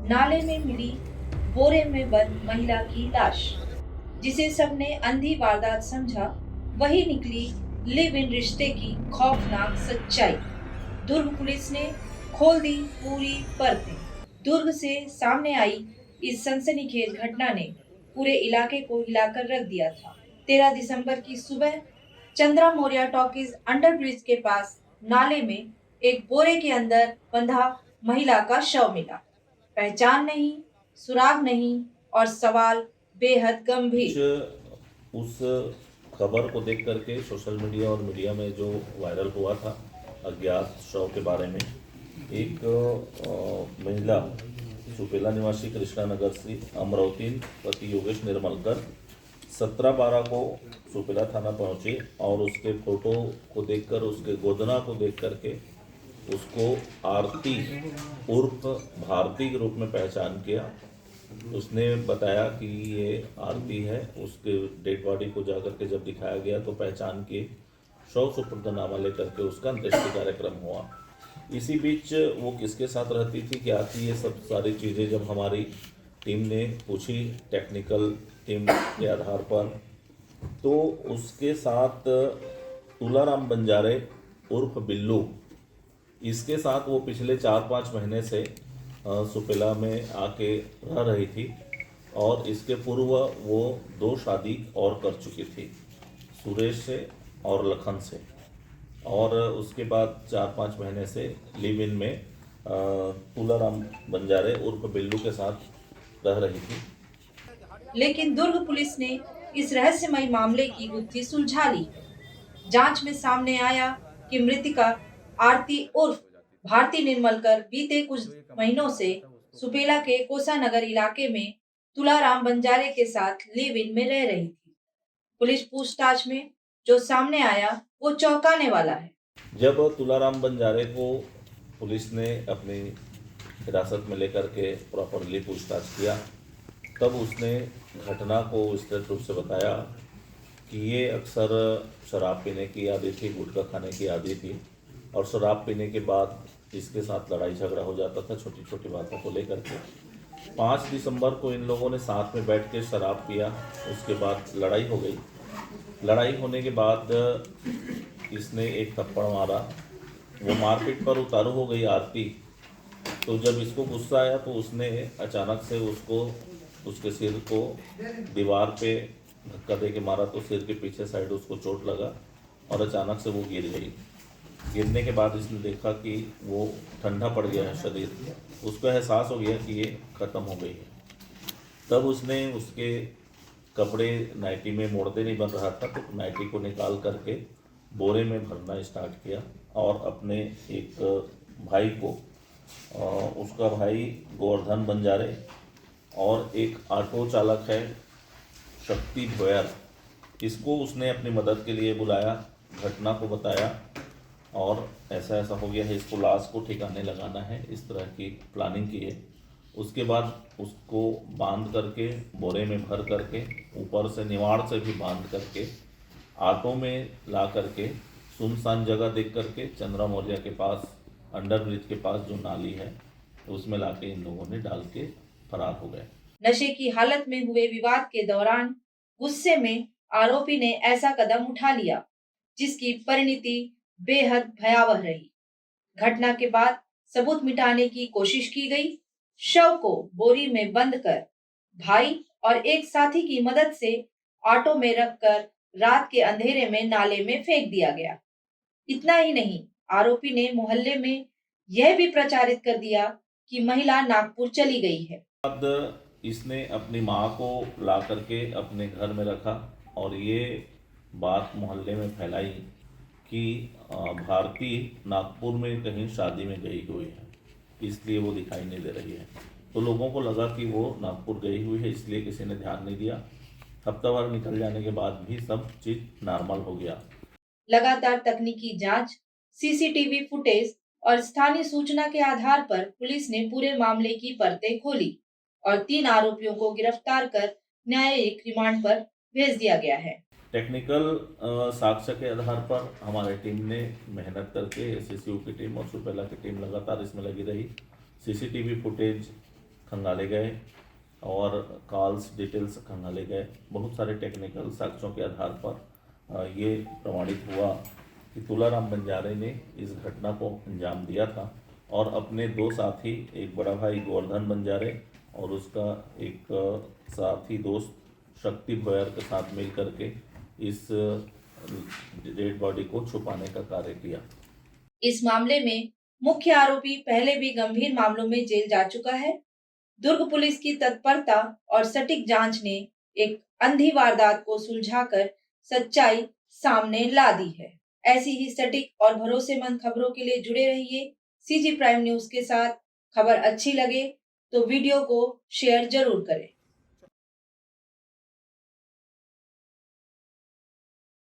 नाले में मिली बोरे में बंद महिला की लाश, जिसे सबने अंधी वारदात समझा, वही निकली लिव इन रिश्ते की खौफनाक सच्चाई। दुर्ग पुलिस ने खोल दी पूरी परतें। दुर्ग से सामने आई इस सनसनीखेज घटना ने पूरे इलाके को हिलाकर रख दिया था। 13 दिसंबर की सुबह Chandra Maurya talkies under bridge के पास नाले में एक बोरे के अंदर बंधा महिला का शव मिला। पहचान नहीं, सुराग नहीं और सवाल बेहद गंभीर। उस खबर को देख करके सोशल मीडिया और मीडिया में जो वायरल हुआ था अज्ञात शव के बारे में, एक महिला सुपेला निवासी कृष्णा नगर से अमरावती पति योगेश निर्मलकर 17/12 को सुपेला थाना पहुंचे और उसके फोटो को देखकर, उसके गोदना को देख करके उसको आरती उर्फ भारती के रूप में पहचान किया। उसने बताया कि ये आरती है। उसके डेड बॉडी को जाकर के जब दिखाया गया तो पहचान के शव सुपुर्दनामा लेकर के उसका अंत्येष्टि कार्यक्रम हुआ। इसी बीच वो किसके साथ रहती थी, क्या थी, ये सब सारी चीज़ें जब हमारी टीम ने पूछी टेक्निकल टीम के आधार पर, तो उसके साथ तुलाराम बंजारे उर्फ बिल्लू, इसके साथ वो पिछले 4-5 महीने से सुपेला में आके रह रही थी और इसके पूर्व वो 2 शादी और कर चुकी थी, सुरेश से और लखन से। और उसके बाद 4-5 महीने से लिव इन में तुलाराम बंजारे उर्फ बिल्लू के साथ रह रही थी। लेकिन दुर्ग पुलिस ने इस रहस्यमय मामले की गुत्थी सुलझा ली। जांच में सामने आया कि मृतिका आरती उर्फ भारती निर्मलकर बीते कुछ महीनों से सुपेला के कोसानगर इलाके में तुलाराम बंजारे के साथ लिव इन में रह रही थी। पुलिस पूछताछ में जो सामने आया वो चौंकाने वाला है। जब तुलाराम बंजारे को पुलिस ने अपनी हिरासत में लेकर के प्रॉपरली पूछताछ किया, तब उसने घटना को विस्तृत रूप से बताया कि ये अक्सर शराब पीने की आदी थी, गुटखा खाने की आदी थी और शराब पीने के बाद इसके साथ लड़ाई झगड़ा हो जाता था छोटी छोटी बातों को लेकर के। 5 दिसंबर को इन लोगों ने साथ में बैठ के शराब पिया, उसके बाद लड़ाई हो गई। लड़ाई होने के बाद इसने एक थप्पड़ मारा, वो मारपीट पर उतारू हो गई आरती। तो जब इसको गुस्सा आया तो उसने अचानक से उसको उसके सिर को दीवार पे धक्का दे के मारा, तो सिर के पीछे साइड उसको चोट लगा और अचानक से वो गिर गई। गिरने के बाद इसने देखा कि वो ठंडा पड़ गया है शरीर, उसको एहसास हो गया कि ये ख़त्म हो गई है। तब उसने उसके कपड़े नाइटी में मोड़ते नहीं बन रहा था, तो नाइटी को निकाल करके बोरे में भरना स्टार्ट किया और अपने एक भाई को, उसका भाई गोवर्धन बंजारे और एक ऑटो चालक है शक्ति भोयर, इसको उसने अपनी मदद के लिए बुलाया, घटना को बताया और ऐसा ऐसा हो गया है, इसको लाश को ठिकाने लगाना है, इस तरह की प्लानिंग की है। उसके बाद उसको बांध करके बोरे में भर करके ऊपर से निवाड़ से भी बांध करके ऑटो में ला करके सुनसान जगह देख करके चंद्रा मौर्य के पास अंडर ब्रिज के पास जो नाली है उसमें लाके इन लोगों ने डाल के फरार हो गए। नशे की हालत में हुए विवाद के दौरान गुस्से में आरोपी ने ऐसा कदम उठा लिया जिसकी परिणति बेहद भयावह रही। घटना के बाद सबूत मिटाने की कोशिश की गई। शव को बोरी में बंद कर भाई और एक साथी की मदद से ऑटो में रखकर रात के अंधेरे में नाले में फेंक दिया गया। इतना ही नहीं, आरोपी ने मोहल्ले में यह भी प्रचारित कर दिया कि महिला नागपुर चली गई है। बाद इसने अपनी माँ को ला करके अपने घर में रखा और ये बात मोहल्ले में फैलाई कि भारती नागपुर में कहीं शादी में गई हुई है, इसलिए वो दिखाई नहीं दे रही है। तो लोगों को लगा कि वो नागपुर गई हुई है, इसलिए किसी ने ध्यान नहीं दिया। हफ्ता भर निकल जाने के बाद भी सब चीज़ नॉर्मल हो गया। लगातार तकनीकी जांच, सीसीटीवी फुटेज और स्थानीय सूचना के आधार पर पुलिस ने पूरे मामले की परतें खोली और 3 आरोपियों को गिरफ्तार कर न्यायिक रिमांड पर भेज दिया गया है। टेक्निकल साक्ष्य के आधार पर हमारी टीम ने मेहनत करके एसएसयू की टीम और सुपेला की टीम लगातार इसमें लगी रही। सीसीटीवी फुटेज खंगाले गए और कॉल्स डिटेल्स खंगाले गए। बहुत सारे टेक्निकल साक्ष्यों के आधार पर ये प्रमाणित हुआ कि तुलाराम बंजारे ने इस घटना को अंजाम दिया था और अपने दो साथी, एक बड़ा भाई गोवर्धन बंजारे और उसका एक साथी दोस्त शक्ति भोयर के साथ मिल करके इस डेड बॉडी को छुपाने का कार्य किया। इस मामले में मुख्य आरोपी पहले भी गंभीर मामलों में जेल जा चुका है। दुर्ग पुलिस की तत्परता और सटीक जांच ने एक अंधी वारदात को सुलझाकर सच्चाई सामने ला दी है। ऐसी ही सटीक और भरोसेमंद खबरों के लिए जुड़े रहिए सीजी प्राइम न्यूज के साथ। खबर अच्छी लगे तो वीडियो को शेयर जरूर करें।